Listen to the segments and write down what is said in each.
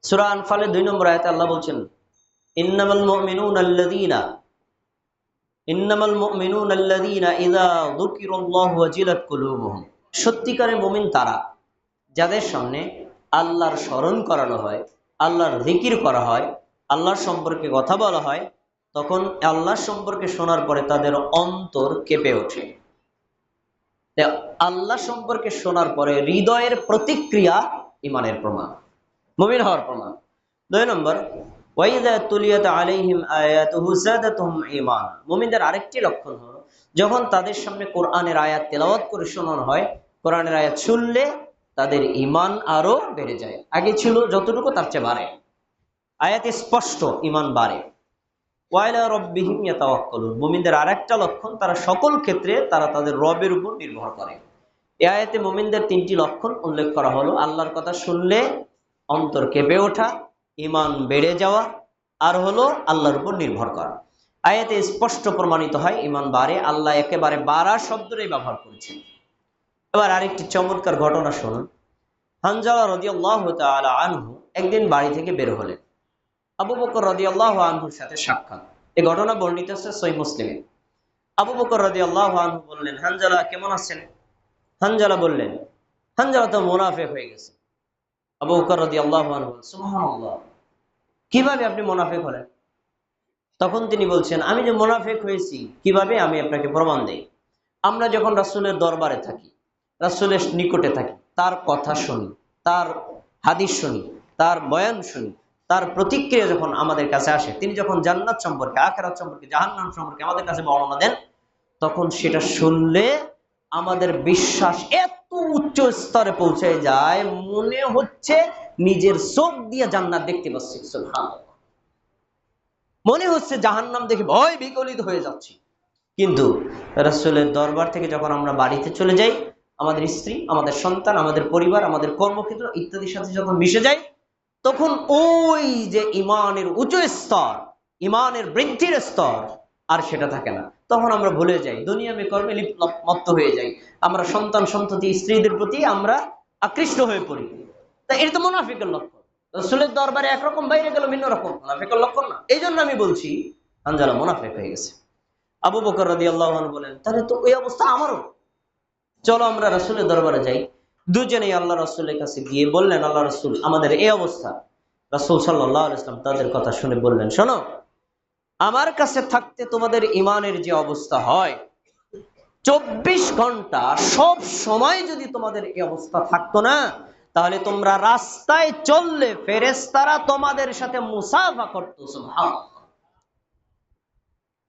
সূরা আনফালের 2 নম্বর আয়াতে আল্লাহ বলছেন, ইন্নামাল মুমিনুনা আল্লাযীনা ইযা যুকিরাল্লাহু ওয়াজিলাত কুলুবুহুম। সত্যিকারের মুমিন তারা যাদের সামনে আল্লাহর স্মরণ করানো হয়, আল্লাহর জিকির করা হয়, আল্লাহর সম্পর্কে কথা বলা হয়, তখন আল্লাহর সম্পর্কে শোনার পরে তাদের অন্তর কেঁপে ওঠে। আল্লাহ সম্পর্কে শোনার পরে হৃদয়ের প্রতিক্রিয়া ঈমানের প্রমাণ, মুমিন হওয়ার প্রমাণ। 2 নম্বর, ওয়াইযা তুলিয়াত আলাইহিম আয়াতুহু যাদাতুহুম ঈমানা। মুমিনদের আরেকটি লক্ষণ হলো যখন তাদের সামনে কোরআনের আয়াত তেলাওয়াত করে শোনানো হয়, কোরআনের আয়াত শুনলে তাদের ঈমান আরো বেড়ে যায়। আগে ছিল যতটুকু তার চেয়ে বাড়ে। আয়াতে স্পষ্ট ঈমান বাড়ে। ওয়াইলা রাব্বিহিম ইয়াতাওয়াক্কালুন। মুমিনদের আরেকটা লক্ষণ, তারা সকল ক্ষেত্রে তারা তাদের রবের উপর নির্ভর করে। এই আয়াতে মুমিনদের 3টি লক্ষণ উল্লেখ করা হলো: আল্লাহর কথা শুনলে অন্তর কেঁপে ওঠা, ঈমান বেড়ে যাওয়া, আর হলো আল্লাহর উপর নির্ভর করা। আয়াতে স্পষ্ট প্রমাণিত হয় ঈমান বাড়ে। আল্লাহ একেবারে বাড়া শব্দটাই ব্যবহার করেছেন। এবার আরেকটি চমৎকার ঘটনা শুনুন। হানজালা রাদিয়াল্লাহু তাআলা আনহু একদিন বাড়ি থেকে বের হলেন। আবু বকর রাদিয়াল্লাহু আনহুর সাথে সাক্ষাৎ। এই ঘটনা বর্ণিত আছে সহিহ মুসলিমে। আবু বকর রাদিয়াল্লাহু আনহু বললেন, হানজালা কেমন আছেন? হানজালা বললেন, হানজালা তো মুনাফিক হয়ে গেছে। আবু বকর রাদিয়াল্লাহু আনহু, সুবহানাল্লাহ, কিভাবে আপনি মুনাফিক হলেন? তখন তিনি বলছেন, আমি যে মুনাফিক হয়েছি কিভাবে আমি আপনাকে প্রমাণ দেই। আমরা যখন রাসূলের দরবারে থাকি, রাসূলের নিকটে থাকি, তার কথা শুনি, তার হাদিস শুনি, তার বয়ান শুনি, তার প্রতিক্রিয়া যখন আমাদের কাছে আসে, তিনি যখন জান্নাত সম্পর্কে, আখিরাত সম্পর্কে, জাহান্নাম সম্পর্কে আমাদের কাছে বর্ণনা দেন, তখন সেটা শুনলে আমাদের বিশ্বাস এত উচ্চ স্তরে পৌঁছে যায়, মনে হচ্ছে নিজের চোখ দিয়ে জান্নাত দেখতে পাচ্ছি। সুবহানাল্লাহ, মনে হচ্ছে জাহান্নাম দেখে ভয় বিগলিত হয়ে যাচ্ছি। কিন্তু রাসূলের দরবার থেকে যখন আমরা বাড়িতে চলে যাই, আমাদের স্ত্রী, আমাদের সন্তান, আমাদের পরিবার, আমাদের কর্মক্ষেত্র ইত্যাদির সাথে যখন মিশে যাই, তখন ওই যে ঈমানের উচ্চ স্তর, ঈমানের বৃদ্ধির স্তর, আর সেটা থাকে না। তখন আমরা ভুলে যাই, দুনিয়াবি কর্মে মত্ত হয়ে যাই। আমরা সন্তান সন্ততি স্ত্রীদের প্রতি আমরা আকৃষ্ট হয়ে পড়ি। তা এটা তো মুনাফিকের লক্ষণ। রাসূলের দরবারে একরকম, বাইরে গেল ভিন্ন রকম, মুনাফিকের লক্ষণ না। এই জন্য আমি বলছি হানজালা মুনাফিক হয়ে গেছে। আবু বকর রাদিয়াল্লাহু আনহু বলেন, তাহলে তো ওই অবস্থা আমারও, চলো আমরা রাসূলের দরবারে যাই। দুজনেই আল্লাহ রাসূলের কাছে গিয়ে বললেন, আল্লাহ রাসূল, আমাদের এই অবস্থা। রাসূল সাল্লাল্লাহু আলাইহি ওয়াসাল্লাম তাদের কথা শুনে বললেন, শোনো, আমার কাছে থাকতে তোমাদের ঈমানের যে অবস্থা হয়, 24 ঘন্টা সব সময় যদি তোমাদের এই অবস্থা থাকতো না, তাহলে তোমরা রাস্তায় চললে ফেরেশতারা তোমাদের সাথে মুসাফা করতো। সুবহানাল্লাহ।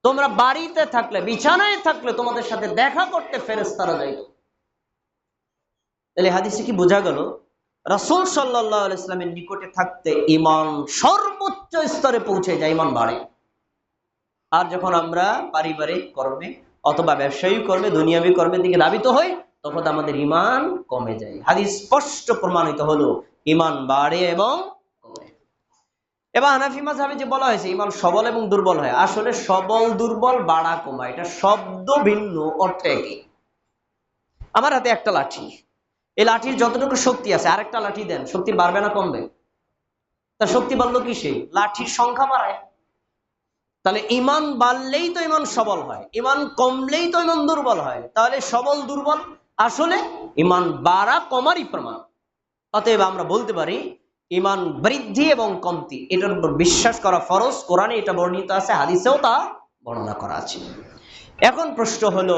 তোমরা বাড়িতে থাকলে, বিছানায় থাকলে তোমাদের সাথে দেখা করতে ফেরেশতারা যাইত। তাহলে হাদিসে কি বোঝা গেল? রাসূল সাল্লাল্লাহু আলাইহি ওয়াসাল্লামের নিকটে থাকতে ঈমান সর্বোচ্চ স্তরে পৌঁছে যায়, ঈমান বাড়ে। আর যখন আমরা পারিবারিক কর্মে অথবা ব্যবসায়িক কর্মে, দুনিয়াবি কর্মের দিকে ধাবিত হই, তখন আমাদের ঈমান কমে যায়। হাদিস স্পষ্ট প্রমাণিত হলো ঈমান বাড়ে এবং কমে। এবার হানাফি মাযহাবে যে বলা হয়েছে ঈমান সবল এবং দুর্বল হয়, আসলে সবল দুর্বল বাড়া কমা এটা শব্দ ভিন্ন, অর্থ একই। আমার হাতে একটা লাঠি, এই লাঠির যতটুকু শক্তি আছে আরেকটা লাঠি দেন, শক্তি বাড়বে না কমবে? তার শক্তি বাড়লো কিসে? লাঠির সংখ্যা বাড়ায়। তাহলে ঈমান বাড়লেই তো ঈমান সবল হয়, ঈমান কমলেই তো ঈমান দুর্বল হয়। তাহলে সবল দুর্বল আসলে ঈমান বাড়া কমারই প্রমাণ। অতএব আমরা বলতে পারি ঈমান বৃদ্ধি এবং কমতি এটার উপর বিশ্বাস করা ফরজ। কোরআনে এটা বর্ণিত আছে, হাদিসেও তা বর্ণনা করা আছে। এখন প্রশ্ন হলো,